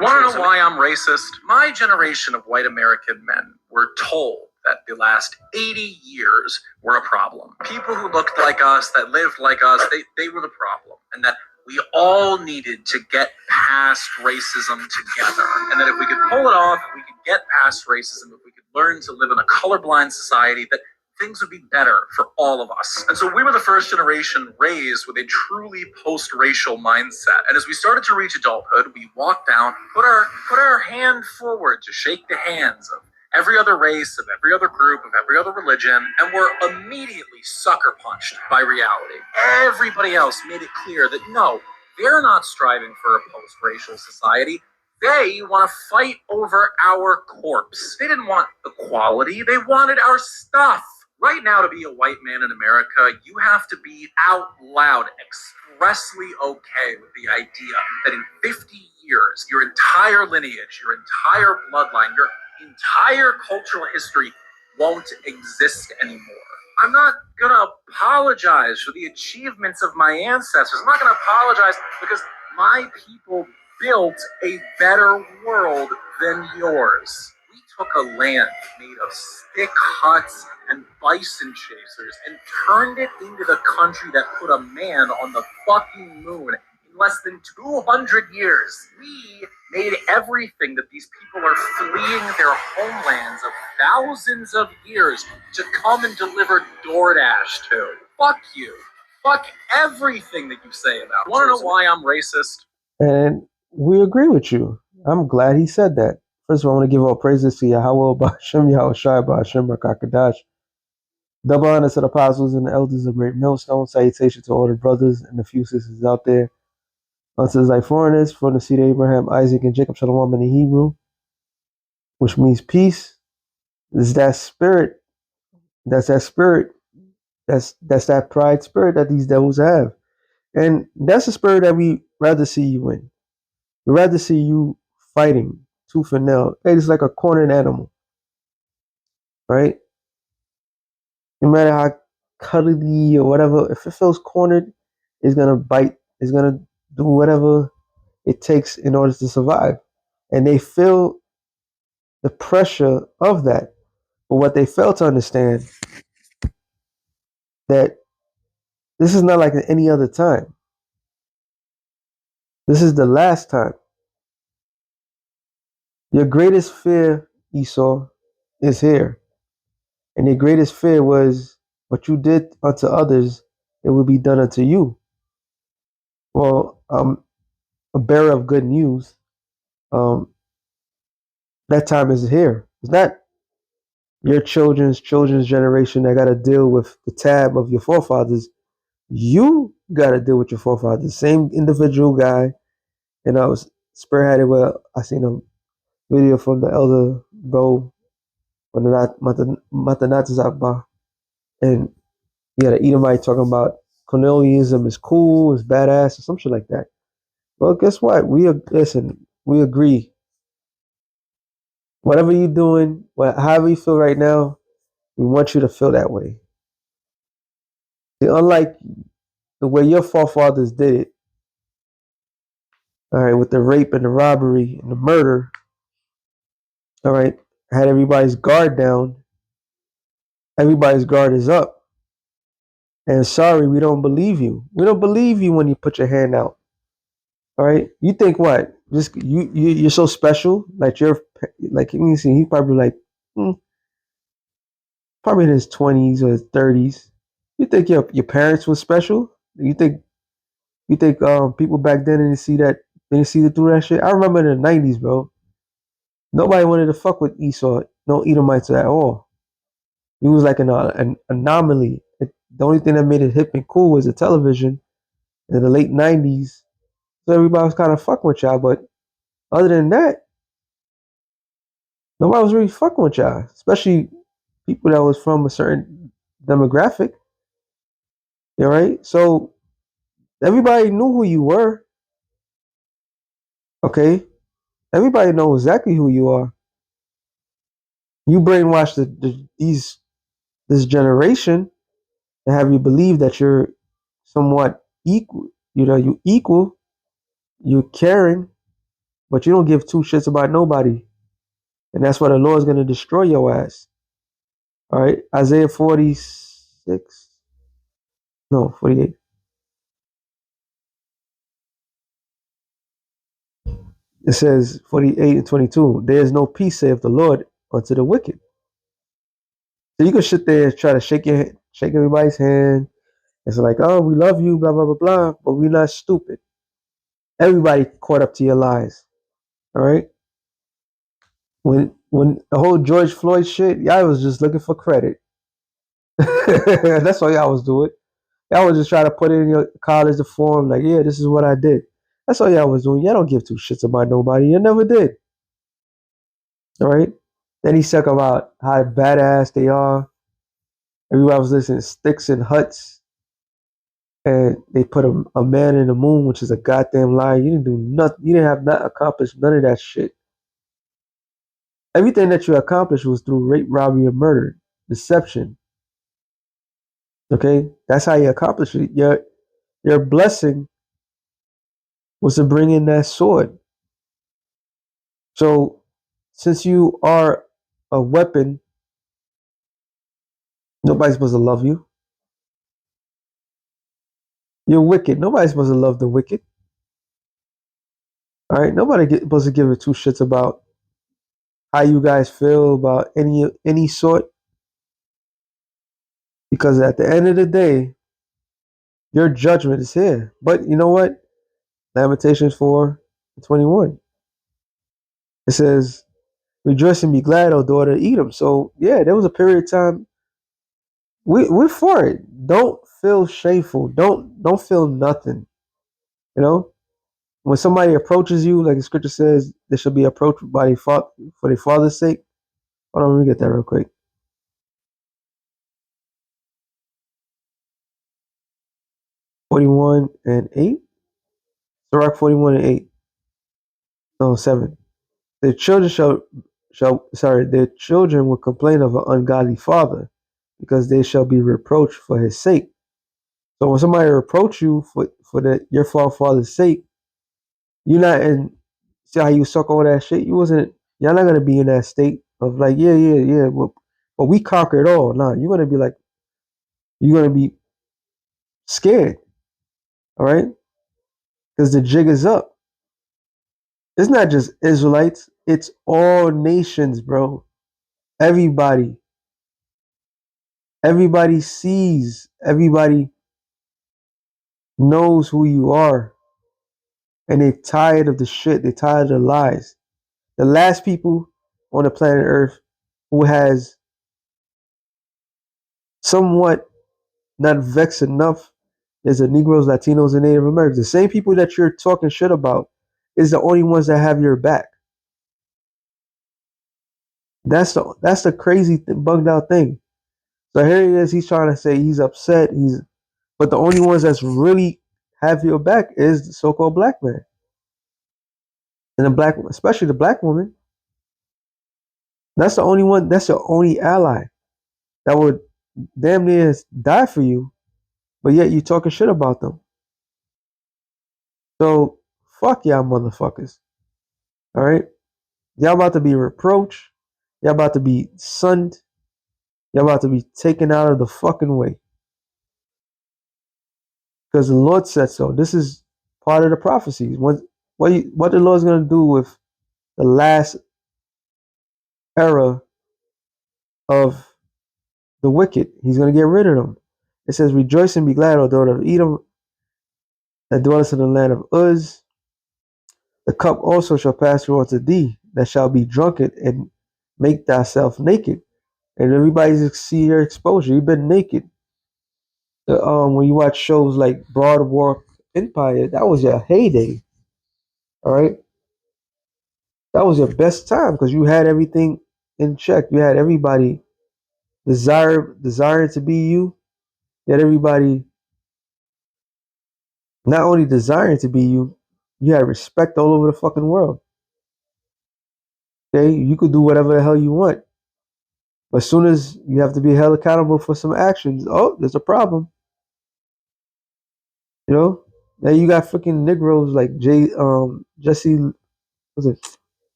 Want to know why I'm racist? My generation of white American men were told that the last 80 years were a problem. People who looked like us, that lived like us, they were the problem. And that we all needed to get past racism together. And that if we could pull it off, if we could get past racism, if we could learn to live in a colorblind society, that things would be better for all of us. And so we were the first generation raised with a truly post-racial mindset. And as we started to reach adulthood, we walked down, put our hand forward to shake the hands of every other race, of every other group, of every other religion, and were immediately sucker punched by reality. Everybody else made it clear that no, they're not striving for a post-racial society. They want to fight over our corpse. They didn't want equality, they wanted our stuff. Right now, to be a white man in America, you have to be out loud, expressly okay with the idea that in 50 years, your entire lineage, your entire bloodline, your entire cultural history won't exist anymore. I'm not gonna apologize for the achievements of my ancestors. I'm not gonna apologize because my people built a better world than yours. We took a land made of stick huts and bison chasers and turned it into the country that put a man on the fucking moon in less than 200 years. We made everything that these people are fleeing their homelands of thousands of years to come and deliver DoorDash to. Fuck you. Fuck everything that you say about. Want to know why I'm racist? And we agree with you. I'm glad he said that. First of all, I want to give all praises to Yahweh Bashem, Yahweh Shai Bashem, Rakakadash. Double honor to the apostles and the elders of Great Millstone. Salutation to all the brothers and the few sisters out there. Unto the foreigners, from the seed of Abraham, Isaac, and Jacob, Shalom in the Hebrew, which means peace. Is that spirit. That's that spirit. That's that pride spirit that these devils have. And that's the spirit that we rather see you in. We'd rather see you fighting tooth and nail. Hey, it's like a cornered animal, right? No matter how cuddly or whatever, if it feels cornered, it's gonna bite. It's gonna do whatever it takes in order to survive. And they feel the pressure of that. But what they fail to understand that this is not like any other time. This is the last time. Your greatest fear, Esau, is here. And your greatest fear was what you did unto others, it will be done unto you. Well, a bearer of good news. Um, that time is here. It's not your children's generation that got to deal with the tab of your forefathers. You got to deal with your forefathers. Same individual guy. And I was spearheaded where I seen a video from the elder bro, Matanat Zakba, and you had an Edomite talking about colonialism is cool, is badass, or some shit like that. Well, guess what? We agree. Whatever you're doing, however you feel right now, we want you to feel that way. See, unlike the way your forefathers did it, all right, with the rape and the robbery and the murder, all right, had everybody's guard down, everybody's guard is up. And sorry, we don't believe you. We don't believe you when you put your hand out. All right, you think what? Just you're so special. Like you're like let me see. He probably like probably in his 20s or his 30s. You think your parents were special? You think people back then didn't see that, they didn't see the through that shit? I remember in the 90s, bro. Nobody wanted to fuck with Esau, no Edomites at all. He was like an anomaly. The only thing that made it hip and cool was the television in the late 90s. So everybody was kind of fucking with y'all, but other than that, nobody was really fucking with y'all, especially people that was from a certain demographic. All right, so everybody knew who you were. Okay, everybody knows exactly who you are. You brainwashed this generation to have you believe that you're somewhat equal. You know, you equal, you're caring, but you don't give two shits about nobody. And that's why the Lord's going to destroy your ass. All right. Isaiah 46. No, 48. It says 48 and 22. There is no peace, saith the Lord, unto the wicked. So you can sit there and try to shake everybody's hand. It's like, oh, we love you, blah, blah, blah, blah. But we're not stupid. Everybody caught up to your lies. All right. When the whole George Floyd shit, y'all was just looking for credit. That's all y'all was doing. Y'all was just trying to put it in your college form, like, yeah, this is what I did. That's all y'all was doing. Y'all don't give two shits about nobody. You never did. All right. Then he talk about how badass they are. Everybody was listening to Sticks and Huts, and they put a man in the moon, which is a goddamn lie. You didn't do nothing. You didn't have not accomplished none of that shit. Everything that you accomplished was through rape, robbery, and murder, deception. Okay, that's how you accomplish it. Your blessing was to bring in that sword. So, since you are a weapon, nobody's supposed to love you. You're wicked. Nobody's supposed to love the wicked. All right, supposed to give a two shits about how you guys feel about any sort, because at the end of the day, your judgment is here. But you know what? Lamentations 4:21. It says, "Rejoice and be glad, O daughter of Edom." So yeah, there was a period of time we're for it. Don't feel shameful. Don't feel nothing. You know, when somebody approaches you, like the scripture says, they should be approached by their for their father's sake. Hold on, let me get that real quick. 41:8. Sirach 41:8. No, 7. Their children their children will complain of an ungodly father, because they shall be reproached for his sake. So when somebody reproach you for your father's sake, you're not in. See how you suck all that shit. You wasn't. You're not gonna be in that state of like, yeah, yeah, yeah. But we conquer it all. Nah, you're gonna be like, you're gonna be scared. All right, because the jig is up. It's not just Israelites. It's all nations, bro. Everybody. Everybody sees. Everybody knows who you are, and they're tired of the shit. They're tired of the lies. The last people on the planet Earth who has somewhat not vexed enough is the Negroes, Latinos, and Native Americans. The same people that you're talking shit about is the only ones that have your back. That's the crazy bugged out thing. So here he is. He's trying to say he's upset. But the only ones that's really have your back is the so-called black man and especially the black woman. That's the only one. That's your only ally that would damn near die for you, but yet you talking shit about them. So fuck y'all motherfuckers. All right, y'all about to be reproached. Y'all about to be sunned. Y'all about to be taken out of the fucking way because the Lord said so. This is part of the prophecies. What the Lord's gonna do with the last era of the wicked? He's gonna get rid of them. It says, "Rejoice and be glad, O daughter of Edom, that dwellest in the land of Uz. The cup also shall pass through unto thee, that shall be drunken, and make thyself naked." And everybody's see your exposure. You've been naked. When you watch shows like Broadwalk Empire, that was your heyday. All right, that was your best time because you had everything in check. You had everybody desiring to be you. You had everybody not only desiring to be you, you had respect all over the fucking world. Okay, you could do whatever the hell you want. But as soon as you have to be held accountable for some actions, oh, there's a problem. You know? Now you got freaking Negroes like Jesse Was it?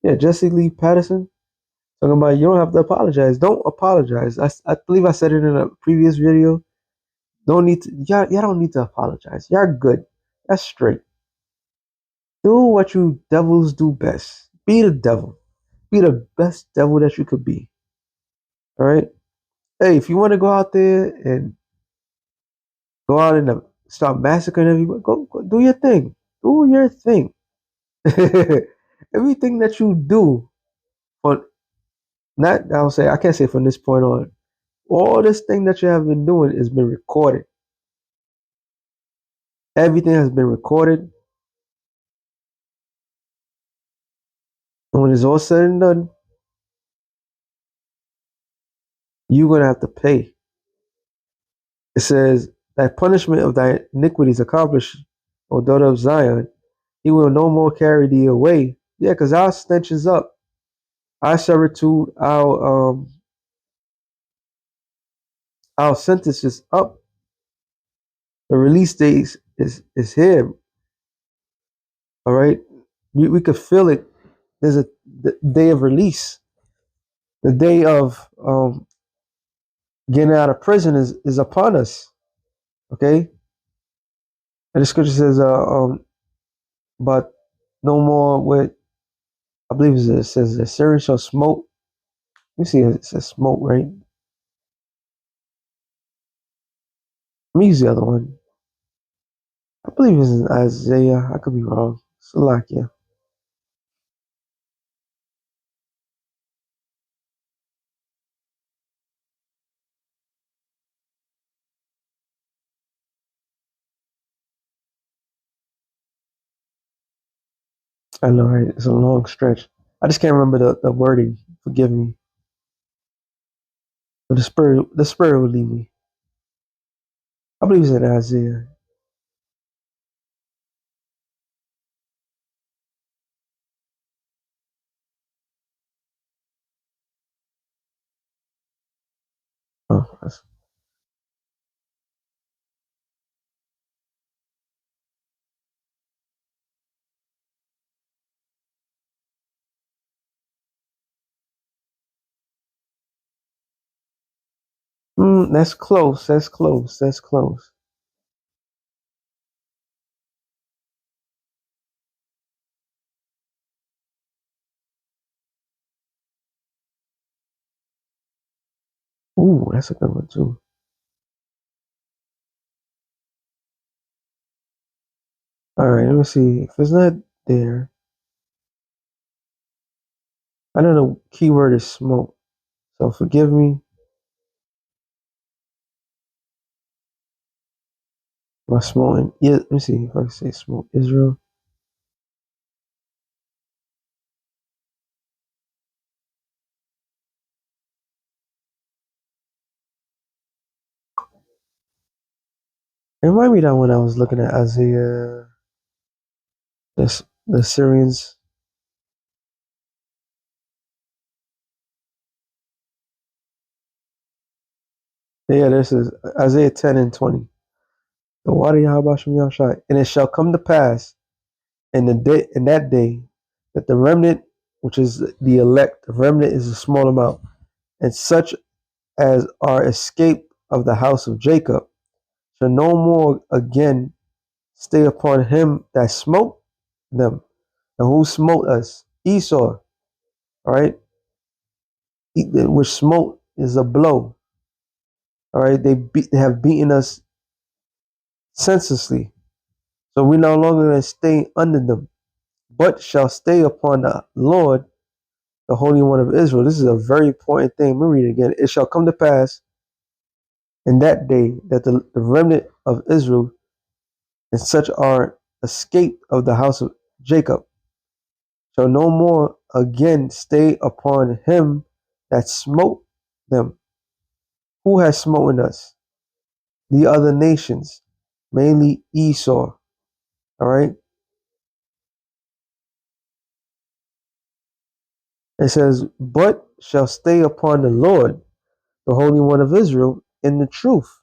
Yeah, Jesse Lee Patterson talking about you don't have to apologize. Don't apologize. I believe I said it in a previous video. Don't need to. Y'all don't need to apologize. Y'all good. That's straight. Do what you devils do best. Be the devil. Be the best devil that you could be. All right. Hey, if you want to go out there and go out and start massacring everybody, go do your thing. Do your thing. Everything that you do for not I'll say I can't say from this point on. All this thing that you have been doing has been recorded. Everything has been recorded. And when it's all said and done, you're gonna have to pay. It says that punishment of thy iniquities accomplished, O daughter of Zion, he will no more carry thee away. Yeah, because our stench is up. Our servitude, our sentence is up. The release date is here. All right. We could feel it. There's the day of release. The day of getting out of prison is upon us. Okay. And the scripture says, but no more with I believe it says the Syrian shall smote. Let me see, it says smote, right? Let me use the other one. I believe it's in Isaiah. I could be wrong. Salakia. I know, right? It's a long stretch. I just can't remember the wording. Forgive me. But the spirit will lead me. I believe it's in Isaiah. Oh, that's close. That's close. That's close. Ooh, that's a good one too. All right, let me see. If it's not there, I know the keyword is smoke. So forgive me. My smoking. Yeah, let me see if I can say smoke Israel. It reminded me that when I was looking at Isaiah, the Syrians. Yeah, this is Isaiah 10 and 20. The water Yahabashim Yahshai. And it shall come to pass in that day that the remnant, which is the elect, the remnant is a small amount, and such as are escaped of the house of Jacob, shall no more again stay upon him that smote them. And who smote us? Esau, all right? Which smote is a blow. All right, they have beaten us senselessly. So we no longer going to stay under them, but shall stay upon the Lord, the Holy One of Israel. This is a very important thing. Let me read it again. It shall come to pass in that day that the remnant of Israel and such are escaped of the house of Jacob shall no more again stay upon him that smote them. Who has smoten us? The other nations, mainly Esau. All right. It says, but shall stay upon the Lord, the Holy One of Israel, in the truth.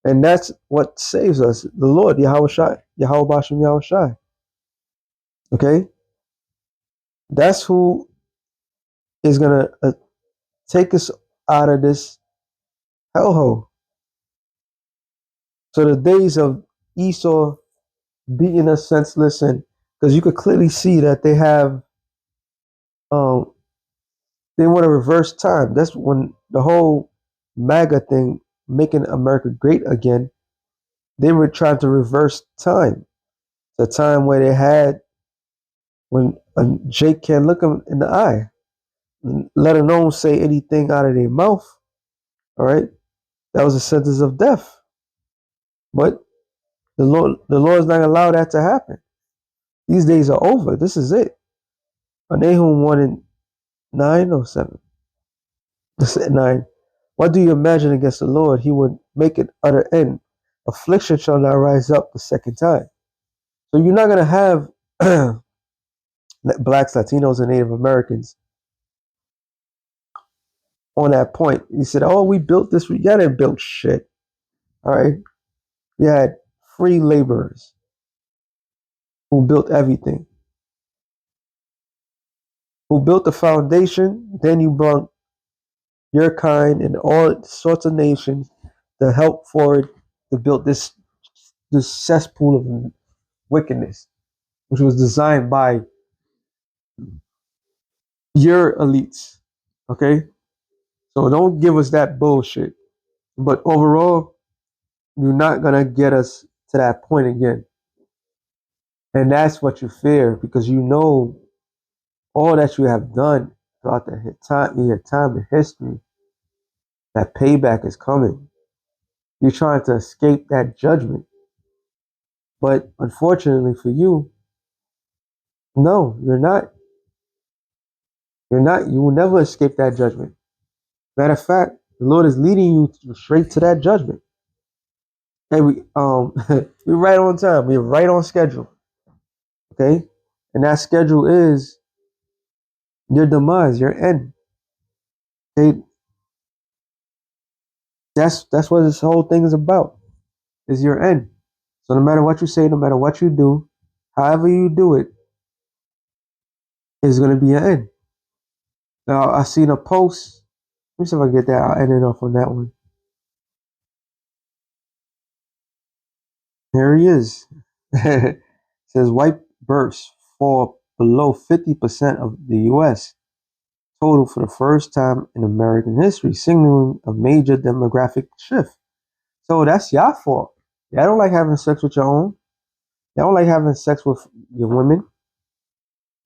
And that's what saves us, the Lord, Yahweh Shai, Yahweh Bashem Yahweh Shai. Okay? That's who is gonna take us out of this hellhole. So the days of Esau beating us senseless, and because you could clearly see that um they want to reverse time. That's when the whole MAGA thing, making America great again, they were trying to reverse time. The time where they had when Jake can't look him in the eye, let alone say anything out of their mouth. All right, that was a sentence of death. But the Lord is not gonna allow that to happen. These days are over. This is it. Nahum 1:9 or 7. This at 9. What do you imagine against the Lord? He would make it utter end. Affliction shall not rise up the second time. So you're not gonna have blacks, Latinos, and Native Americans on that point. He said, "Oh, we built this. We didn't build shit. All right. We had free laborers who built everything, who built the foundation. Then you brought your kind and all sorts of nations to help forward to build this cesspool of wickedness, which was designed by your elites. Okay, so don't give us that bullshit. But overall, you're not gonna get us to that point again, and that's what you fear because you know all that you have done throughout the time, your time in history. That payback is coming. You're trying to escape that judgment, but unfortunately for you, no, you're not. You're not. You will never escape that judgment. Matter of fact, the Lord is leading you straight to that judgment. And we're right on time. We're right on schedule. Okay, and that schedule is your demise, your end. Okay, that's what this whole thing is about. Is your end. So no matter what you say, no matter what you do, however you do it, is going to be an end. Now I seen a post. Let me see if I can get that. I'll end it off on that one. Here he is. It says white births fall below 50% of the U.S. total for the first time in American history, signaling a major demographic shift. So that's your fault. Y'all don't like having sex with your own. Y'all don't like having sex with your women.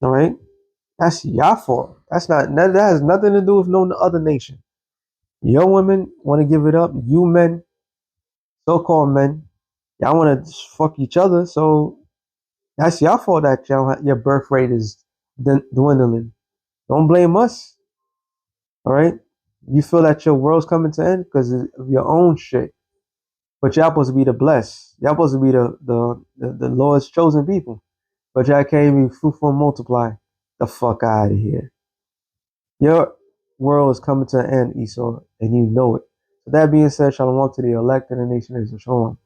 All right, that's your fault. That has nothing to do with no other nation. Your women want to give it up. You men, so-called men, y'all want to fuck each other. So that's your fault that your birth rate is dwindling. Don't blame us. All right. You feel that your world's coming to an end because of your own shit. But y'all supposed to be the blessed. Y'all supposed to be the Lord's chosen people. But y'all can't be fruitful and multiply. The fuck out of here. Your world is coming to an end, Esau, and you know it. So that being said, shalom to the elect and the nation of Israel. Shalom.